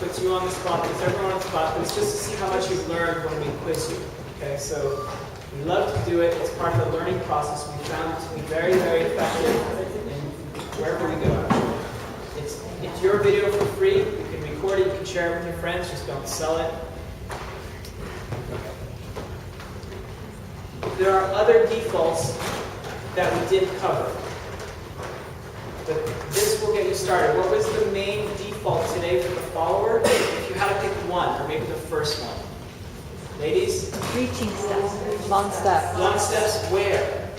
puts you on the spot, puts everyone on the spot, but it's just to see how much you've learned when we quiz you. Okay, so we love to do it. It's part of the learning process. We found it to be very, very effective in wherever we go. It's your video for free. You can record it, you can share it with your friends, just don't sell it. There are other defaults that we did cover. But this will get you started. What was the main default today for the follower? If you had to pick one, or maybe the first one. Ladies? Reaching steps. Long steps. Long steps where?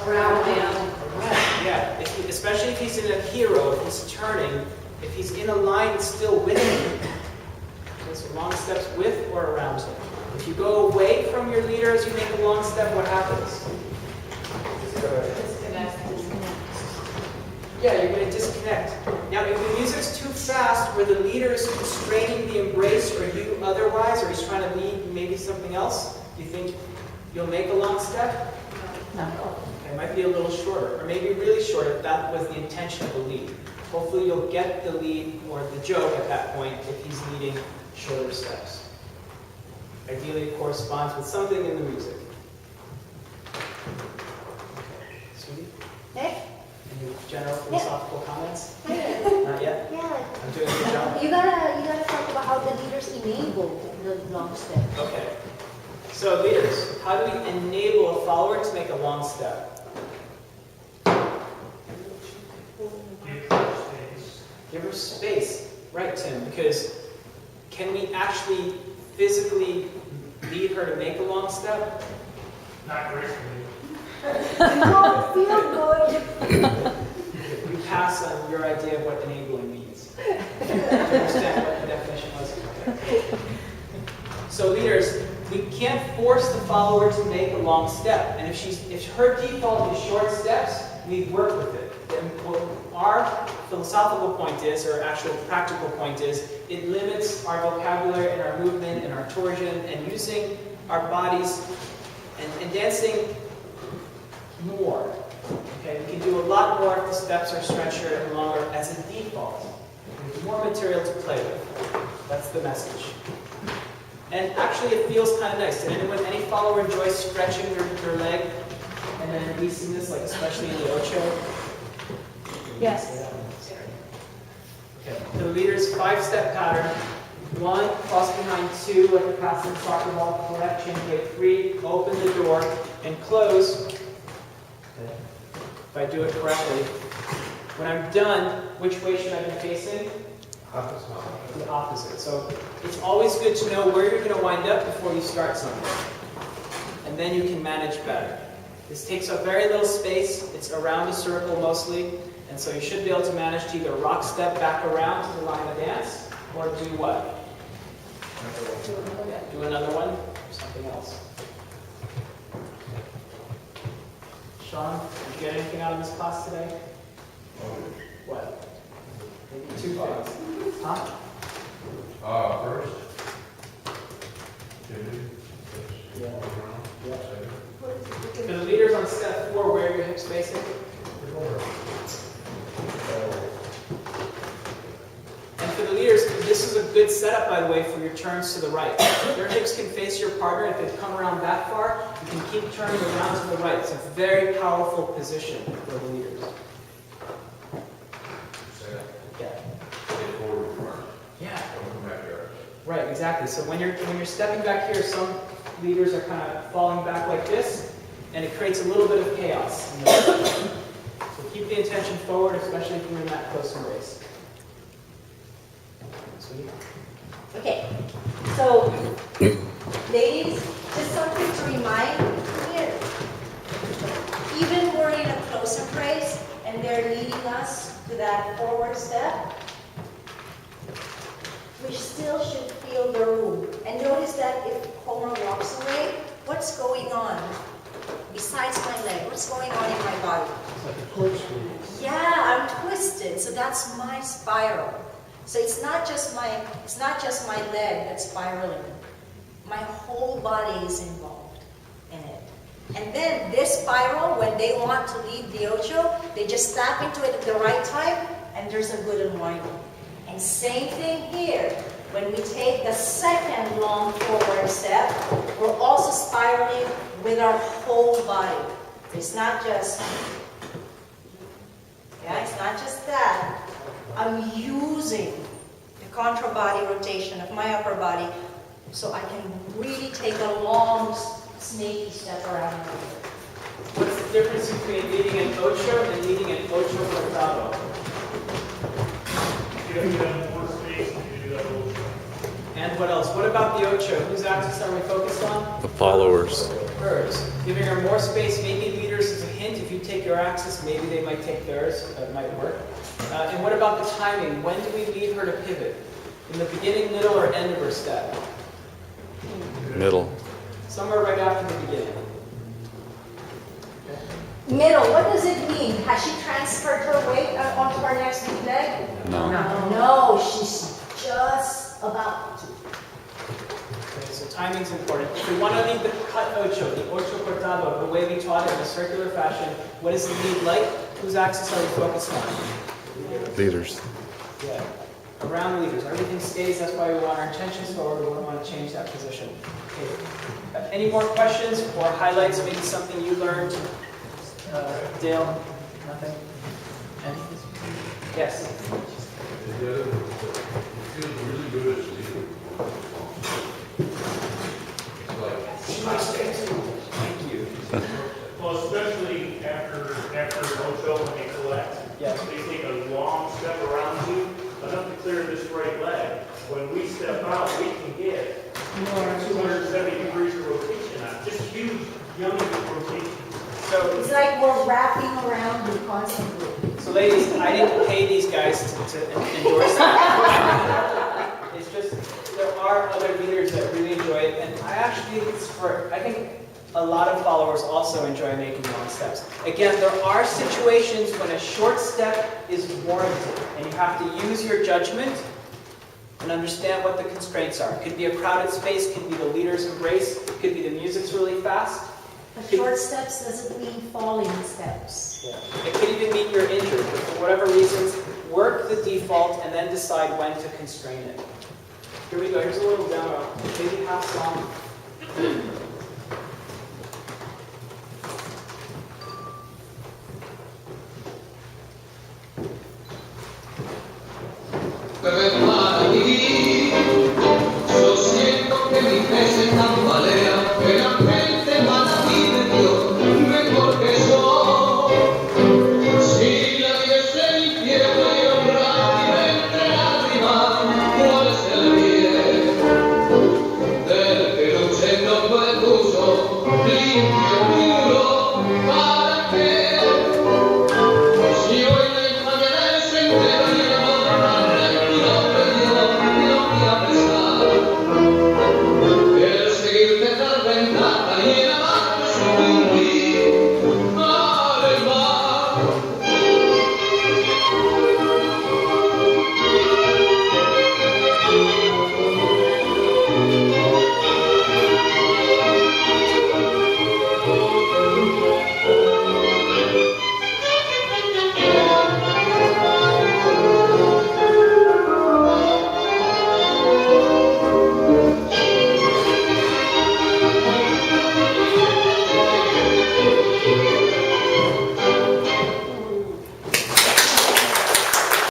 Around him. Right, yeah. Especially if he's in a hero, if he's turning, if he's in a line still with him. Okay, so long steps with or around him. If you go away from your leader as you make a long step, what happens? Yeah, you're going to disconnect. Now, if the music's too fast, where the leader is constraining the embrace, or you otherwise, or he's trying to lead maybe something else, do you think you'll make a long step? No. Okay, it might be a little shorter, or maybe really short if that was the intention of the lead. Hopefully you'll get the lead or the joke at that point if he's leading shorter steps. Ideally, it corresponds with something in the music. Okay, sweetie? Nick? Any general philosophical comments? Yeah. Not yet? Yeah. I'm doing a good job? You gotta talk about how the leaders enable the long step. Okay. So leaders, how do we enable a follower to make a long step? Give her space. Right, Tim, because can we actually physically lead her to make a long step? Not gracefully. Oh, feel good. We pass on your idea of what enabling means. Do you understand what the definition was? Okay. So leaders, we can't force the follower to make a long step. And if her default is short steps, we work with it. And what our philosophical point is, or actual practical point is, it limits our vocabulary and our movement and our torsion and using our bodies and dancing more. Okay, we can do a lot more if the steps are stretchier and longer as a default. There's more material to play with. That's the message. And actually, it feels kind of nice. Did any follower enjoy stretching their leg and then releasing this, like especially in the ocho? Yes. Okay. The leader's 5-step pattern. 1, cross behind 2, like you're passing soccer ball, collect, chain gate 3, open the door, and close. Okay. If I do it correctly. When I'm done, which way should I be facing? Opposite. The opposite. So it's always good to know where you're going to wind up before you start something. And then you can manage better. This takes up very little space. It's around a circle mostly. And so you should be able to manage to either rock step back around to the line of dance, or do what? Yeah, do another one, or something else. Sean, did you get anything out of this class today? What? Maybe 2 things. Huh? First. Yeah. Yeah. For the leaders on step 4, where are your hips facing? And for the leaders, this is a good setup, by the way, for your turns to the right. Your hips can face your partner. If they've come around that far, you can keep turning around to the right. It's a very powerful position for the leaders. Yeah. Yeah. Right, exactly. So when you're stepping back here, some leaders are kind of falling back like this, and it creates a little bit of chaos. So keep the intention forward, especially if you're in that close embrace. Sweet. Okay, so ladies, just something to remind here. Even we're in a close embrace and they're leading us to that forward step, we still should feel the room. And notice that if Homer walks away, what's going on besides my leg? What's going on in my body? It's like a corkscrew. Yeah, I'm twisted, so that's my spiral. So it's not just my leg that's spiraling. My whole body is involved in it. And then this spiral, when they want to leave the ocho, they just snap into it at the right time, and there's a good unwinding. And same thing here. When we take the second long forward step, we're also spiraling with our whole body. It's not just, it's not just that. I'm using the contra body rotation of my upper body so I can really take a long, snaky step around the room. What's the difference between leading an ocho and leading an ocho cortado? You have to have more space to do that little. And what else? What about the ocho? Whose axis are we focused on? The followers. Hers. Giving her more space, maybe leaders is a hint. If you take your axis, maybe they might take theirs. That might work. And what about the timing? When do we lead her to pivot? In the beginning, middle, or end of her step? Middle. Somewhere right after the beginning. Middle, what does it mean? Has she transferred her weight onto her next leg? No. No, she's just about to. Okay, so timing's important. If we want to lead the cut ocho, the ocho cortado, the way we taught it in a circular fashion, what is the lead like? Whose axis are we focused on? Leaders. Yeah, around leaders. Everything stays. That's why we want our intentions forward. We don't want to change that position. Okay. Any more questions or highlights? Maybe something you learned? Dale? Nothing? Anything? Yes? It feels really good as leader. It's like, Thank you. Well, especially after Ocho when they collect. Yeah. They take a long step around you, enough to clear this right leg. When we step out, we can get 270 degrees of rotation on, just huge, young rotation. So, It's like we're wrapping around you constantly. so ladies, I didn't pay these guys to endorse that. It's just, there are other leaders that really enjoy it, and I actually think I think a lot of followers also enjoy making long steps. Again, there are situations when a short step is warranted, and you have to use your judgment and understand what the constraints are. It could be a crowded space, it could be the leader's embrace, it could be the music's really fast. But short steps doesn't mean falling steps. Yeah. It could even mean you're injured, but for whatever reasons, work the default and then decide when to constrain it. Here we go, here's a little demo, maybe half song.